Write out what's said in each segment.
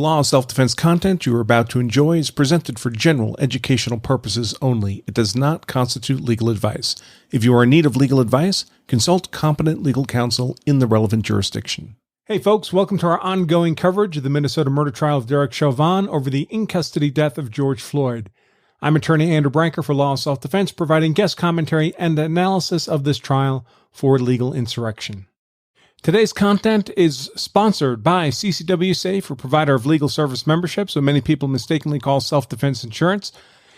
The law of self-defense content you are about to enjoy is presented for general educational purposes only. It does not constitute legal advice. If you are in need of legal advice, consult competent legal counsel in the relevant jurisdiction. Hey folks, welcome to our ongoing coverage of the Minnesota murder trial of Derek Chauvin over the in-custody death of George Floyd. I'm Attorney Andrew Branca for Law of Self-Defense, providing guest commentary and analysis of this trial for Legal Insurrection. Today's content is sponsored by CCW Safe, a provider of legal service memberships, what many people mistakenly call self-defense insurance.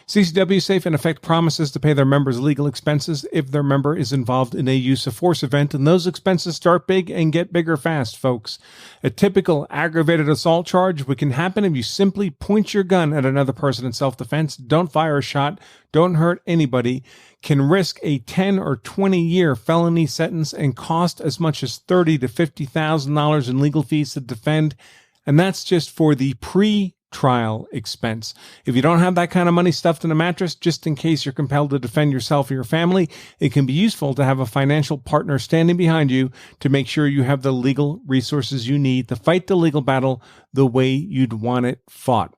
CCW Safe, in effect, promises to pay their members' legal expenses if their member is involved in a use of force event, and those expenses start big and get bigger fast, folks. A typical aggravated assault charge, which can happen if you simply point your gun at another person in self-defense, don't fire a shot, don't hurt anybody, can risk a 10 or 20-year felony sentence and cost as much as $30,000 to $50,000 in legal fees to defend, and that's just for the pre-trial expense. If you don't have that kind of money stuffed in a mattress, just in case you're compelled to defend yourself or your family, it can be useful to have a financial partner standing behind you to make sure you have the legal resources you need to fight the legal battle the way you'd want it fought.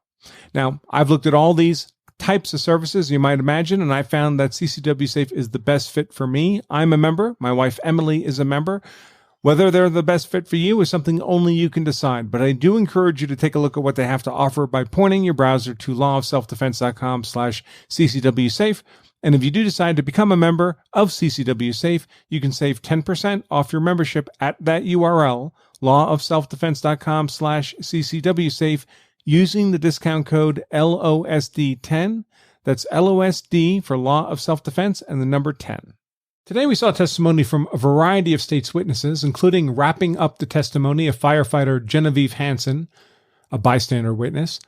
Now, I've looked at all these types of services you might imagine, and I found that CCW Safe is the best fit for me. I'm a member. My wife Emily is a member. Whether they're the best fit for you is something only you can decide, but I do encourage you to take a look at what they have to offer by pointing your browser to lawofselfdefense.com/CCW Safe. And if you do decide to become a member of CCW Safe, you can save 10% off your membership at that URL, lawofselfdefense.com/CCW Safe, using the discount code LOSD10. That's LOSD for Law of Self-Defense and the number 10. Today we saw testimony from a variety of state's witnesses, including wrapping up the testimony of firefighter Genevieve Hansen, a bystander witness,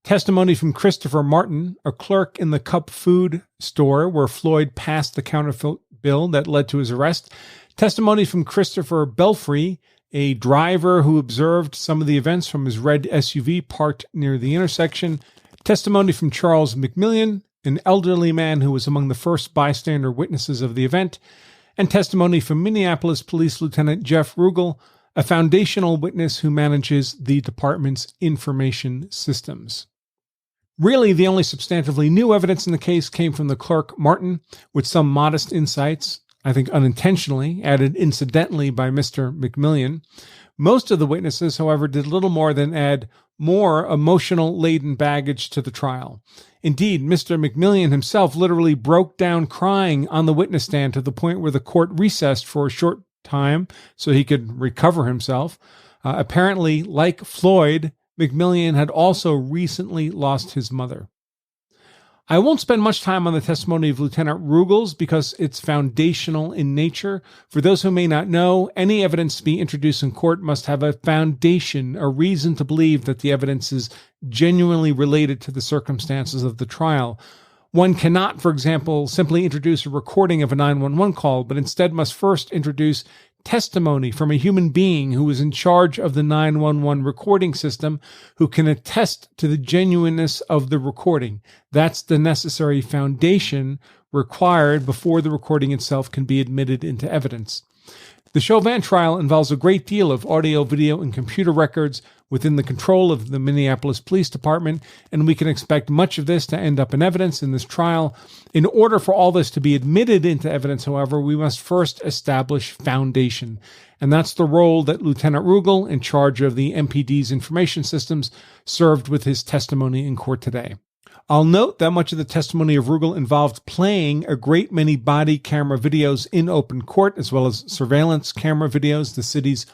testimony from Christopher Martin, a clerk in the Cup food store where Floyd passed the counterfeit bill that led to his arrest, testimony from Christopher Belfry, a driver who observed some of the events from his red SUV parked near the intersection, testimony from Charles Mcmillian, an elderly man who was among the first bystander witnesses of the event, and testimony from Minneapolis Police Lieutenant Jeff Rugels, a foundational witness who manages the department's information systems. Really, the only substantively new evidence in the case came from the clerk Martin, with some modest insights, I think unintentionally, added incidentally by Mr. Mcmillian. Most of the witnesses, however, did little more than add more emotional-laden baggage to the trial. Indeed, Mr. Mcmillian himself literally broke down crying on the witness stand to the point where the court recessed for a short time so he could recover himself. Apparently, like Floyd, Mcmillian had also recently lost his mother. I won't spend much time on the testimony of Lieutenant Rugels because it's foundational in nature. For those who may not know, any evidence to be introduced in court must have a foundation, a reason to believe that the evidence is genuinely related to the circumstances of the trial. One cannot, for example, simply introduce a recording of a 911 call, but instead must first introduce testimony from a human being who is in charge of the 911 recording system, who can attest to the genuineness of the recording. That's the necessary foundation required before the recording itself can be admitted into evidence. The Chauvin trial involves a great deal of audio, video, and computer records within the control of the Minneapolis Police Department, and we can expect much of this to end up in evidence in this trial. In order for all this to be admitted into evidence, however, we must first establish foundation, and that's the role that Lieutenant Rugels, in charge of the MPD's information systems, served with his testimony in court today. I'll note that much of the testimony of Rugels involved playing a great many body camera videos in open court, as well as surveillance camera videos, the city's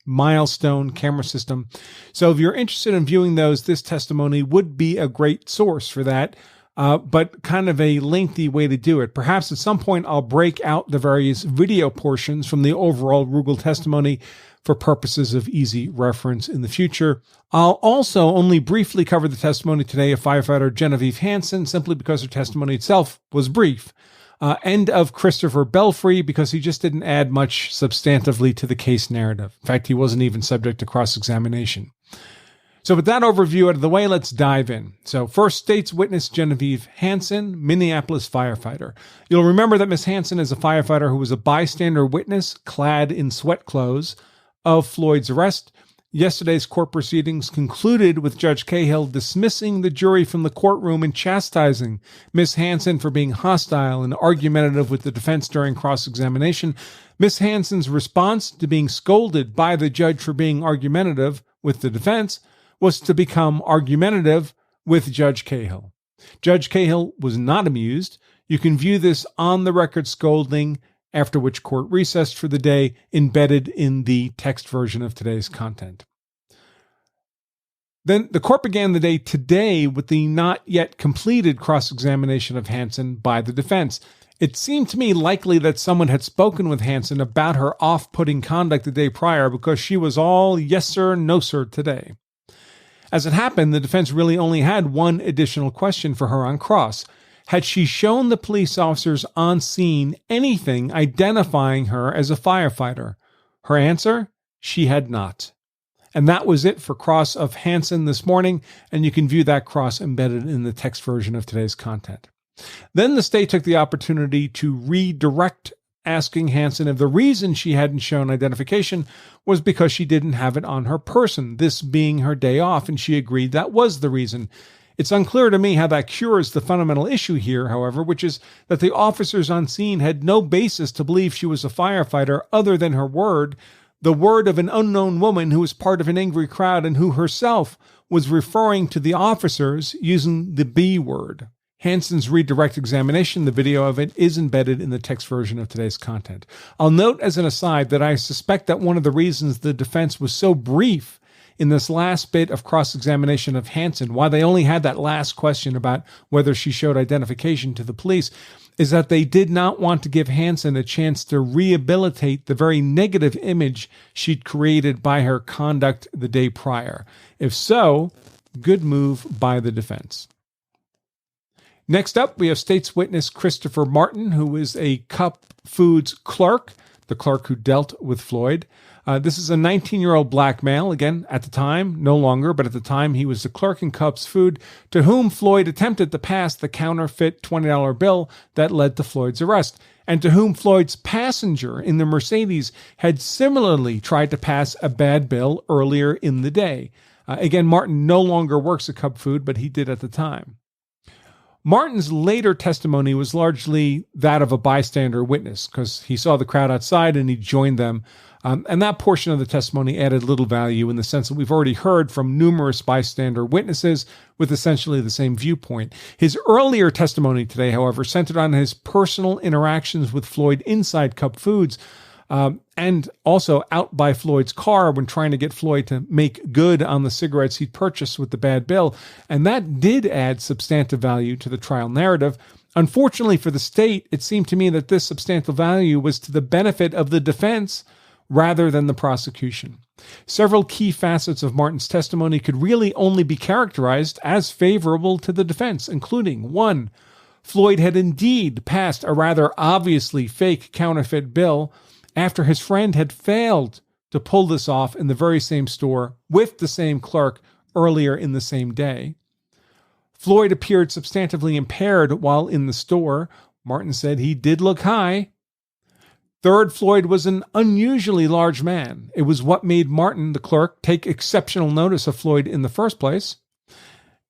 milestone camera system. So if you're interested in viewing those, this testimony would be a great source for that, but kind of a lengthy way to do it. Perhaps at some point I'll break out the various video portions from the overall Rugels testimony for purposes of easy reference in the future. I'll also only briefly cover the testimony today of firefighter Genevieve Hansen, simply because her testimony itself was brief. And of Christopher Belfry, because he just didn't add much substantively to the case narrative. In fact, he wasn't even subject to cross-examination. So with that overview out of the way, let's dive in. So first, state's witness Genevieve Hansen, Minneapolis firefighter. You'll remember that Ms. Hansen is a firefighter who was a bystander witness clad in sweat clothes of Floyd's arrest. Yesterday's court proceedings concluded with Judge Cahill dismissing the jury from the courtroom and chastising Ms. Hansen for being hostile and argumentative with the defense during cross-examination. Ms. Hansen's response to being scolded by the judge for being argumentative with the defense was to become argumentative with Judge Cahill. Judge Cahill was not amused. You can view this on-the-record scolding, after which court recessed for the day, embedded in the text version of today's content. Then the court began the day today with the not yet completed cross-examination of Hansen by the defense. It seemed to me likely that someone had spoken with Hansen about her off-putting conduct the day prior, because she was all yes sir, no sir today. As it happened, the defense really only had one additional question for her on cross. Had she shown the police officers on scene anything identifying her as a firefighter? Her answer? She had not. And that was it for cross of Hansen this morning, and you can view that cross embedded in the text version of today's content. Then the state took the opportunity to redirect, asking Hansen if the reason she hadn't shown identification was because she didn't have it on her person, this being her day off, and she agreed that was the reason. It's unclear to me how that cures the fundamental issue here, however, which is that the officers on scene had no basis to believe she was a firefighter other than her word, the word of an unknown woman who was part of an angry crowd and who herself was referring to the officers using the B word. Hansen's redirect examination, the video of it, is embedded in the text version of today's content. I'll note as an aside that I suspect that one of the reasons the defense was so brief in this last bit of cross-examination of Hansen, why they only had that last question about whether she showed identification to the police, is that they did not want to give Hansen a chance to rehabilitate the very negative image she'd created by her conduct the day prior. If so, good move by the defense. Next up, we have state's witness Christopher Martin, who is a Cup Foods clerk, the clerk who dealt with Floyd. This is a 19-year-old black male, again, at the time, no longer, but at the time he was the clerk in Cup's Food, to whom Floyd attempted to pass the counterfeit $20 bill that led to Floyd's arrest, and to whom Floyd's passenger in the Mercedes had similarly tried to pass a bad bill earlier in the day. Again, Martin no longer works at Cup Food, but he did at the time. Martin's later testimony was largely that of a bystander witness, because he saw the crowd outside and he joined them. And that portion of the testimony added little value in the sense that we've already heard from numerous bystander witnesses with essentially the same viewpoint. His earlier testimony today, however, centered on his personal interactions with Floyd inside Cup Foods, and also out by Floyd's car when trying to get Floyd to make good on the cigarettes he'd purchased with the bad bill. And that did add substantive value to the trial narrative. Unfortunately for the state, it seemed to me that this substantial value was to the benefit of the defense rather than the prosecution. Several key facets of Martin's testimony could really only be characterized as favorable to the defense, including 1. Floyd had indeed passed a rather obviously fake counterfeit bill after his friend had failed to pull this off in the very same store with the same clerk earlier in the same day. Floyd appeared substantively impaired while in the store. Martin said he did look high. 3rd, Floyd was an unusually large man. It was what made Martin, the clerk, take exceptional notice of Floyd in the first place.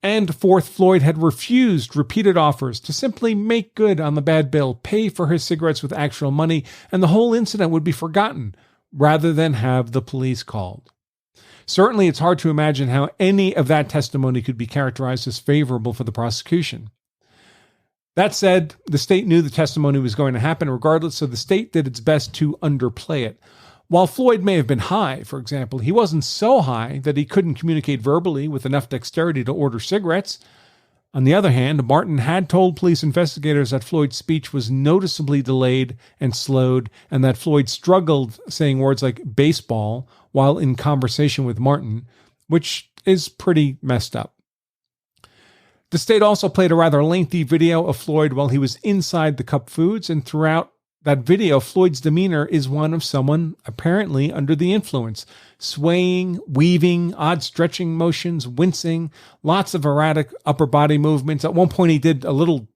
And 4th, Floyd had refused repeated offers to simply make good on the bad bill, pay for his cigarettes with actual money, and the whole incident would be forgotten, rather than have the police called. Certainly, it's hard to imagine how any of that testimony could be characterized as favorable for the prosecution. That said, the state knew the testimony was going to happen regardless, so the state did its best to underplay it. While Floyd may have been high, for example, he wasn't so high that he couldn't communicate verbally with enough dexterity to order cigarettes. On the other hand, Martin had told police investigators that Floyd's speech was noticeably delayed and slowed, and that Floyd struggled saying words like baseball while in conversation with Martin, which is pretty messed up. The state also played a rather lengthy video of Floyd while he was inside the Cup Foods, and throughout that video, Floyd's demeanor is one of someone apparently under the influence, swaying, weaving, odd stretching motions, wincing, lots of erratic upper body movements. At one point, he did a little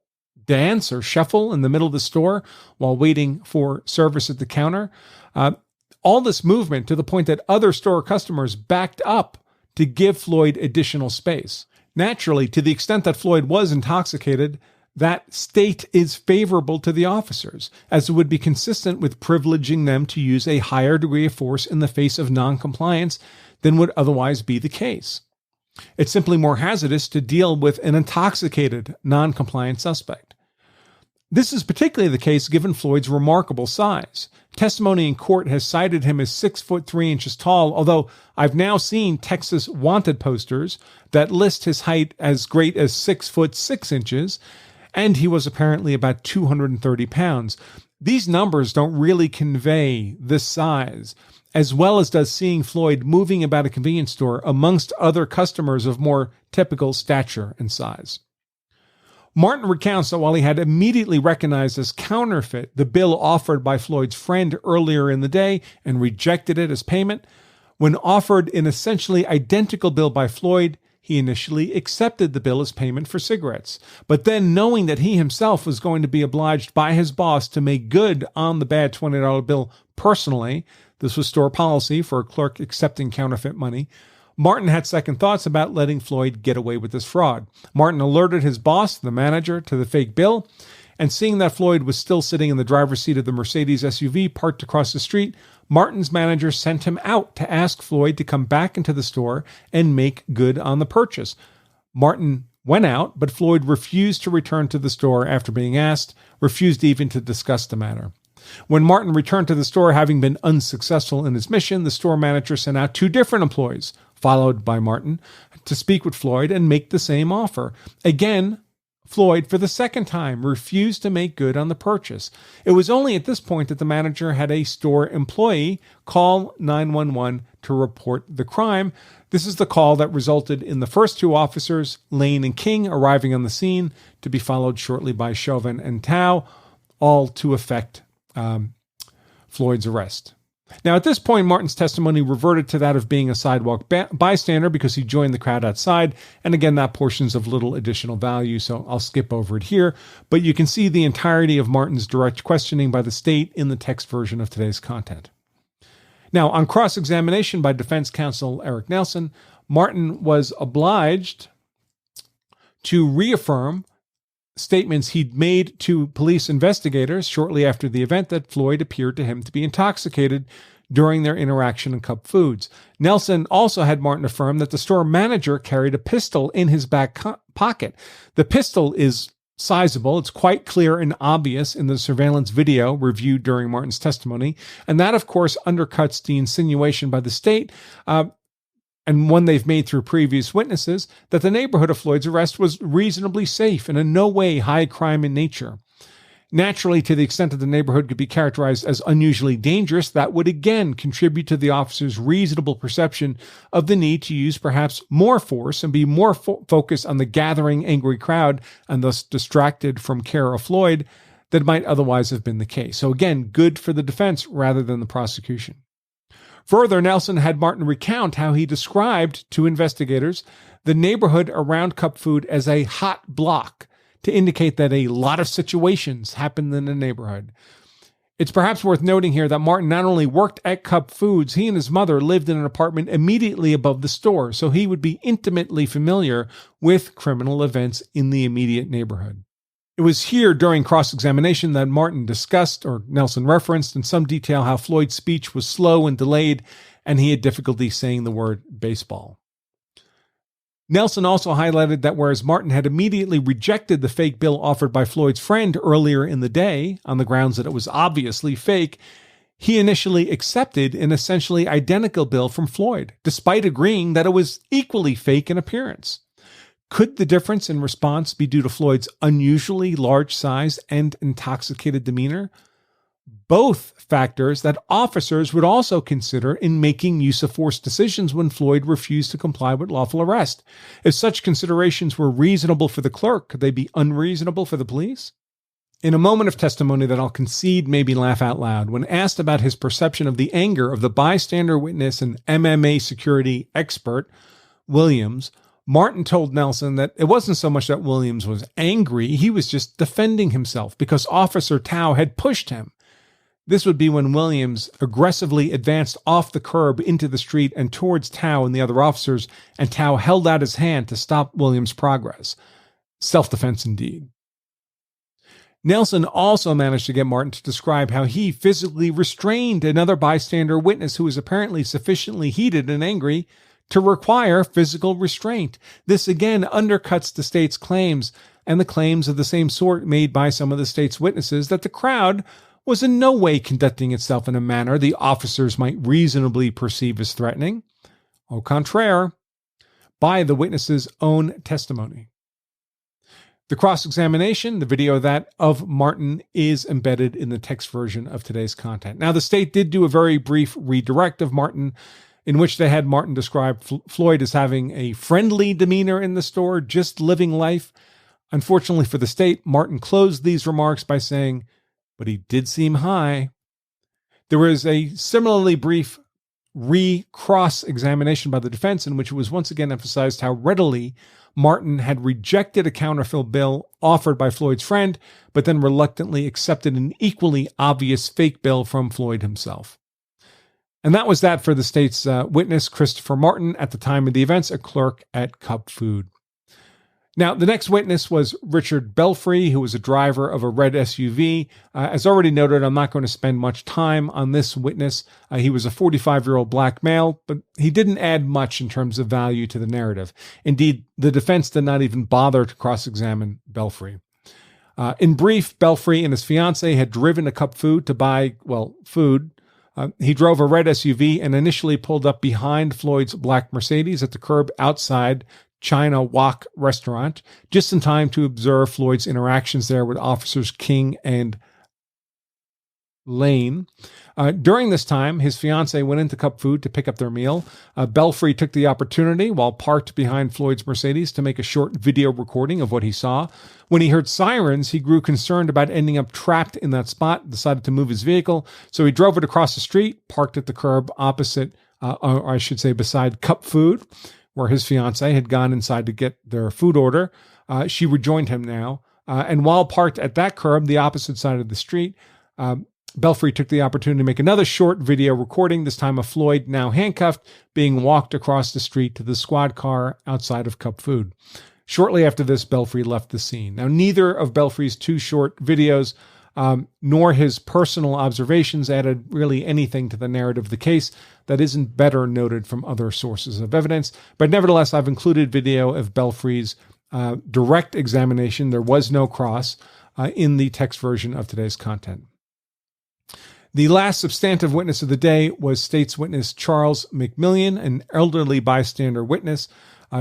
dance or shuffle in the middle of the store while waiting for service at the counter. All this movement to the point that other store customers backed up to give Floyd additional space. Naturally, to the extent that Floyd was intoxicated, that state is favorable to the officers, as it would be consistent with privileging them to use a higher degree of force in the face of noncompliance than would otherwise be the case. It's simply more hazardous to deal with an intoxicated, noncompliant suspect. This is particularly the case given Floyd's remarkable size. Testimony in court has cited him as 6 foot 3 inches tall, although I've now seen Texas wanted posters that list his height as great as 6 foot 6 inches, and he was apparently about 230 pounds. These numbers don't really convey this size, as well as does seeing Floyd moving about a convenience store amongst other customers of more typical stature and size. Martin recounts that while he had immediately recognized as counterfeit the bill offered by Floyd's friend earlier in the day and rejected it as payment, when offered an essentially identical bill by Floyd, he initially accepted the bill as payment for cigarettes. But then, knowing that he himself was going to be obliged by his boss to make good on the bad $20 bill personally, this was store policy for a clerk accepting counterfeit money, Martin had second thoughts about letting Floyd get away with this fraud. Martin alerted his boss, the manager, to the fake bill, and seeing that Floyd was still sitting in the driver's seat of the Mercedes SUV parked across the street, Martin's manager sent him out to ask Floyd to come back into the store and make good on the purchase. Martin went out, but Floyd refused to return to the store after being asked, refused even to discuss the matter. When Martin returned to the store, having been unsuccessful in his mission, the store manager sent out 2 different employees, followed by Martin, to speak with Floyd and make the same offer. Again, Floyd, for the second time, refused to make good on the purchase. It was only at this point that the manager had a store employee call 911 to report the crime. This is the call that resulted in the first 2 officers, Lane and King, arriving on the scene, to be followed shortly by Chauvin and Tao, all to effect Floyd's arrest. Now, at this point, Martin's testimony reverted to that of being a sidewalk bystander because he joined the crowd outside. And again, that portion's of little additional value, so I'll skip over it here. But you can see the entirety of Martin's direct questioning by the state in the text version of today's content. Now, on cross-examination by defense counsel Eric Nelson, Martin was obliged to reaffirm statements he'd made to police investigators shortly after the event that Floyd appeared to him to be intoxicated during their interaction in Cup Foods. Nelson also had Martin affirm that the store manager carried a pistol in his back pocket. The pistol is sizable. It's quite clear and obvious in the surveillance video reviewed during Martin's testimony. And that, of course, undercuts the insinuation by the state, and one they've made through previous witnesses, that the neighborhood of Floyd's arrest was reasonably safe and in no way high crime in nature. Naturally, to the extent that the neighborhood could be characterized as unusually dangerous, that would again contribute to the officer's reasonable perception of the need to use perhaps more force and be more focused on the gathering angry crowd and thus distracted from care of Floyd than might otherwise have been the case. So again, good for the defense rather than the prosecution. Further, Nelson had Martin recount how he described to investigators the neighborhood around Cup Food as a hot block to indicate that a lot of situations happened in the neighborhood. It's perhaps worth noting here that Martin not only worked at Cup Foods, he and his mother lived in an apartment immediately above the store, so he would be intimately familiar with criminal events in the immediate neighborhood. It was here during cross-examination that Martin discussed, or Nelson referenced in some detail, how Floyd's speech was slow and delayed, and he had difficulty saying the word baseball. Nelson also highlighted that whereas Martin had immediately rejected the fake bill offered by Floyd's friend earlier in the day on the grounds that it was obviously fake, he initially accepted an essentially identical bill from Floyd, despite agreeing that it was equally fake in appearance. Could the difference in response be due to Floyd's unusually large size and intoxicated demeanor? Both factors that officers would also consider in making use of force decisions when Floyd refused to comply with lawful arrest. If such considerations were reasonable for the clerk, could they be unreasonable for the police? In a moment of testimony that I'll concede maybe laugh out loud, when asked about his perception of the anger of the bystander witness and MMA security expert, Williams, Martin told Nelson that it wasn't so much that Williams was angry, he was just defending himself because Officer Tao had pushed him. This would be when Williams aggressively advanced off the curb into the street and towards Tao and the other officers, and Tao held out his hand to stop Williams' progress. Self-defense indeed. Nelson also managed to get Martin to describe how he physically restrained another bystander witness who was apparently sufficiently heated and angry to require physical restraint. This again undercuts the state's claims and the claims of the same sort made by some of the state's witnesses that the crowd was in no way conducting itself in a manner the officers might reasonably perceive as threatening. Au contraire, by the witnesses' own testimony. The cross-examination, the video of Martin, is embedded in the text version of today's content. Now, the state did do a very brief redirect of Martin, in which they had Martin describe Floyd as having a friendly demeanor in the store, just living life. Unfortunately for the state, Martin closed these remarks by saying, "But he did seem high." There was a similarly brief cross-examination by the defense in which it was once again emphasized how readily Martin had rejected a counterfeit bill offered by Floyd's friend, but then reluctantly accepted an equally obvious fake bill from Floyd himself. And that was that for the state's witness, Christopher Martin, at the time of the events, a clerk at Cup Food. Now, the next witness was Richard Belfry, who was a driver of a red SUV. As already noted, I'm not going to spend much time on this witness. He was a 45-year-old black male, but he didn't add much in terms of value to the narrative. Indeed, the defense did not even bother to cross-examine Belfry. In brief, Belfry and his fiancée had driven to Cup Food to buy, food. He drove a red SUV and initially pulled up behind Floyd's black Mercedes at the curb outside China Wok restaurant, just in time to observe Floyd's interactions there with officers King and Lane. During this time, his fiancée went into Cup Food to pick up their meal. Belfry took the opportunity, while parked behind Floyd's Mercedes, to make a short video recording of what he saw. When he heard sirens, he grew concerned about ending up trapped in that spot, decided to move his vehicle, so he drove it across the street, parked at the curb opposite, or I should say beside Cup Food, where his fiancée had gone inside to get their food order. She rejoined him now. And while parked at that curb, the opposite side of the street, Belfry took the opportunity to make another short video recording, this time of Floyd, now handcuffed, being walked across the street to the squad car outside of Cup Food. Shortly after this, Belfry left the scene. Now, neither of Belfry's two short videos nor his personal observations added really anything to the narrative of the case that isn't better noted from other sources of evidence. But nevertheless, I've included video of Belfry's direct examination. There was no cross in the text version of today's content. The last substantive witness of the day was state's witness Charles Mcmillian, an elderly bystander witness.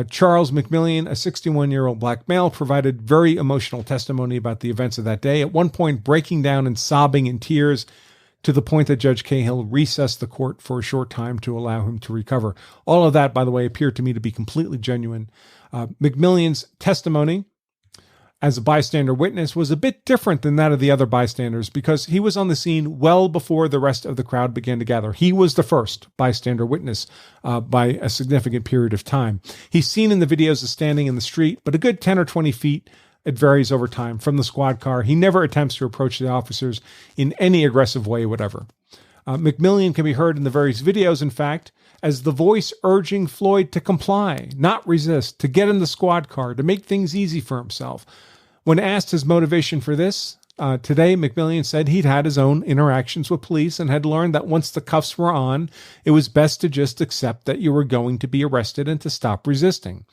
Charles Mcmillian, a 61-year-old black male, provided very emotional testimony about the events of that day, at one point breaking down and sobbing in tears to the point that Judge Cahill recessed the court for a short time to allow him to recover. All of that, by the way, appeared to me to be completely genuine. Mcmillian's testimony as a bystander witness was a bit different than that of the other bystanders because he was on the scene well before the rest of the crowd began to gather. He was the first bystander witness by a significant period of time. He's seen in the videos as standing in the street, but a good 10 or 20 feet, it varies over time, from the squad car. He never attempts to approach the officers in any aggressive way whatever. Mcmillian can be heard in the various videos, in fact, as the voice urging Floyd to comply, not resist, to get in the squad car, to make things easy for himself. When asked his motivation for this, today Mcmillian said he'd had his own interactions with police and had learned that once the cuffs were on, it was best to just accept that you were going to be arrested and to stop resisting.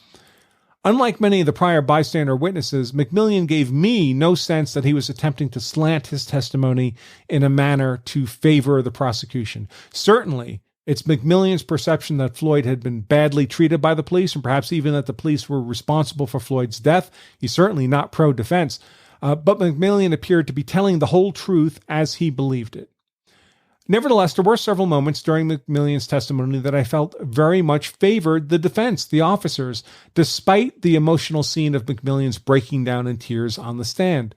Unlike many of the prior bystander witnesses, Mcmillian gave me no sense that he was attempting to slant his testimony in a manner to favor the prosecution. Certainly, it's Mcmillian's perception that Floyd had been badly treated by the police and perhaps even that the police were responsible for Floyd's death. He's certainly not pro-defense, but Mcmillian appeared to be telling the whole truth as he believed it. Nevertheless, there were several moments during Mcmillian's testimony that I felt very much favored the defense, the officers, despite the emotional scene of Mcmillian's breaking down in tears on the stand.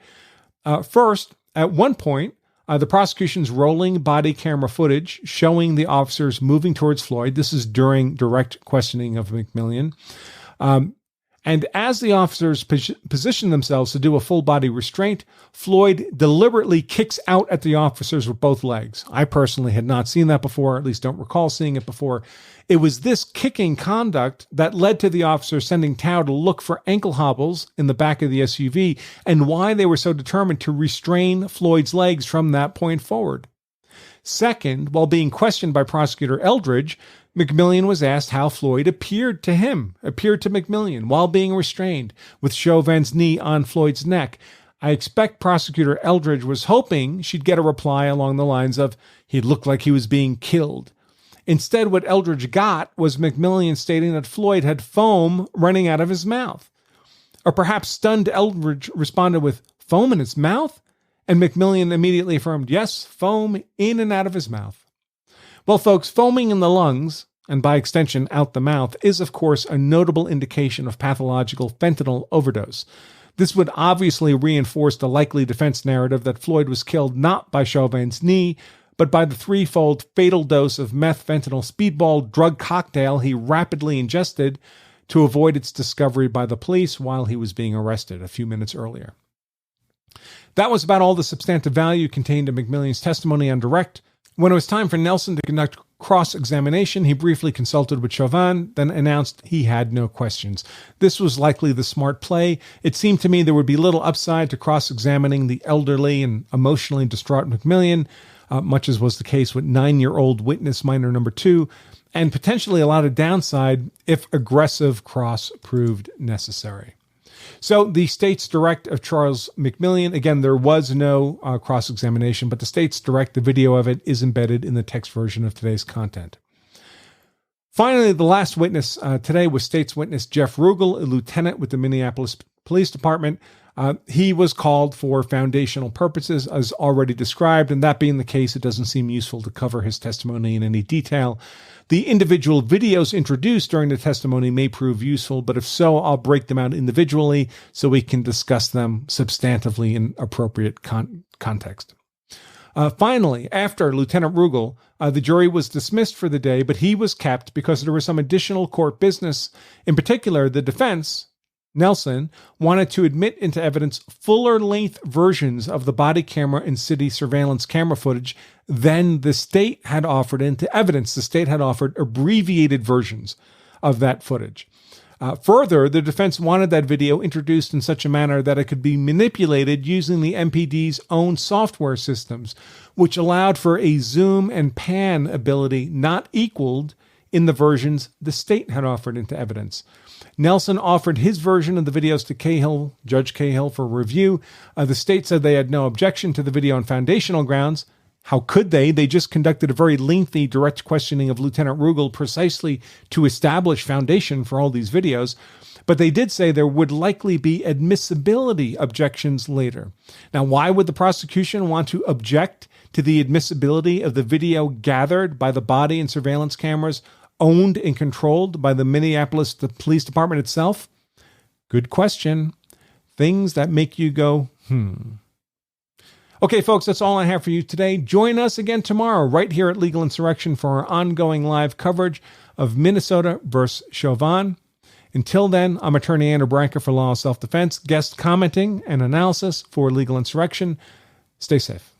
First, at one point, the prosecution's rolling body camera footage showing the officers moving towards Floyd. This is during direct questioning of Mcmillian. And as the officers position themselves to do a full-body restraint, Floyd deliberately kicks out at the officers with both legs. I personally had not seen that before, at least don't recall seeing it before. It was this kicking conduct that led to the officers sending Tao to look for ankle hobbles in the back of the SUV and why they were so determined to restrain Floyd's legs from that point forward. Second, while being questioned by Prosecutor Eldridge, Mcmillian was asked how Floyd appeared to Mcmillian while being restrained, with Chauvin's knee on Floyd's neck. I expect Prosecutor Eldridge was hoping she'd get a reply along the lines of, he looked like he was being killed. Instead, what Eldridge got was Mcmillian stating that Floyd had foam running out of his mouth. Or perhaps stunned Eldridge responded with, foam in his mouth? And Mcmillian immediately affirmed, yes, foam in and out of his mouth. Well, folks, foaming in the lungs, and by extension out the mouth, is of course a notable indication of pathological fentanyl overdose. This would obviously reinforce the likely defense narrative that Floyd was killed not by Chauvin's knee, but by the threefold fatal dose of meth-fentanyl speedball drug cocktail he rapidly ingested to avoid its discovery by the police while he was being arrested a few minutes earlier. That was about all the substantive value contained in Mcmillian's testimony on direct. When it was time for Nelson to conduct cross-examination, he briefly consulted with Chauvin, then announced he had no questions. This was likely the smart play. It seemed to me there would be little upside to cross-examining the elderly and emotionally distraught Mcmillian, much as was the case with 9-year-old witness minor number 2, and potentially a lot of downside if aggressive cross proved necessary. So the state's direct of Charles Mcmillian, again, there was no cross-examination, but the state's direct, the video of it, is embedded in the text version of today's content. Finally, the last witness today was state's witness Jeff Rugel, a lieutenant with the Minneapolis Police Department. He was called for foundational purposes, as already described, and that being the case, it doesn't seem useful to cover his testimony in any detail. The individual videos introduced during the testimony may prove useful, but if so, I'll break them out individually so we can discuss them substantively in appropriate context. Finally, after Lieutenant Rugel, the jury was dismissed for the day, but he was kept because there was some additional court business. In particular, the defense, Nelson, wanted to admit into evidence fuller-length versions of the body camera and city surveillance camera footage than the state had offered into evidence. The state had offered abbreviated versions of that footage. Further, the defense wanted that video introduced in such a manner that it could be manipulated using the MPD's own software systems, which allowed for a zoom and pan ability not equaled in the versions the state had offered into evidence. Nelson offered his version of the videos to Judge Cahill, for review. The state said they had no objection to the video on foundational grounds. How could they? They just conducted a very lengthy direct questioning of Lieutenant Rugel precisely to establish foundation for all these videos. But they did say there would likely be admissibility objections later. Now, why would the prosecution want to object to the admissibility of the video gathered by the body and surveillance cameras owned and controlled by the Minneapolis Police Department itself? Good question. Things that make you go, Okay, folks, that's all I have for you today. Join us again tomorrow right here at Legal Insurrection for our ongoing live coverage of Minnesota versus Chauvin. Until then, I'm Attorney Andrew Branca for Law of Self Defense, guest commenting and analysis for Legal Insurrection. Stay safe.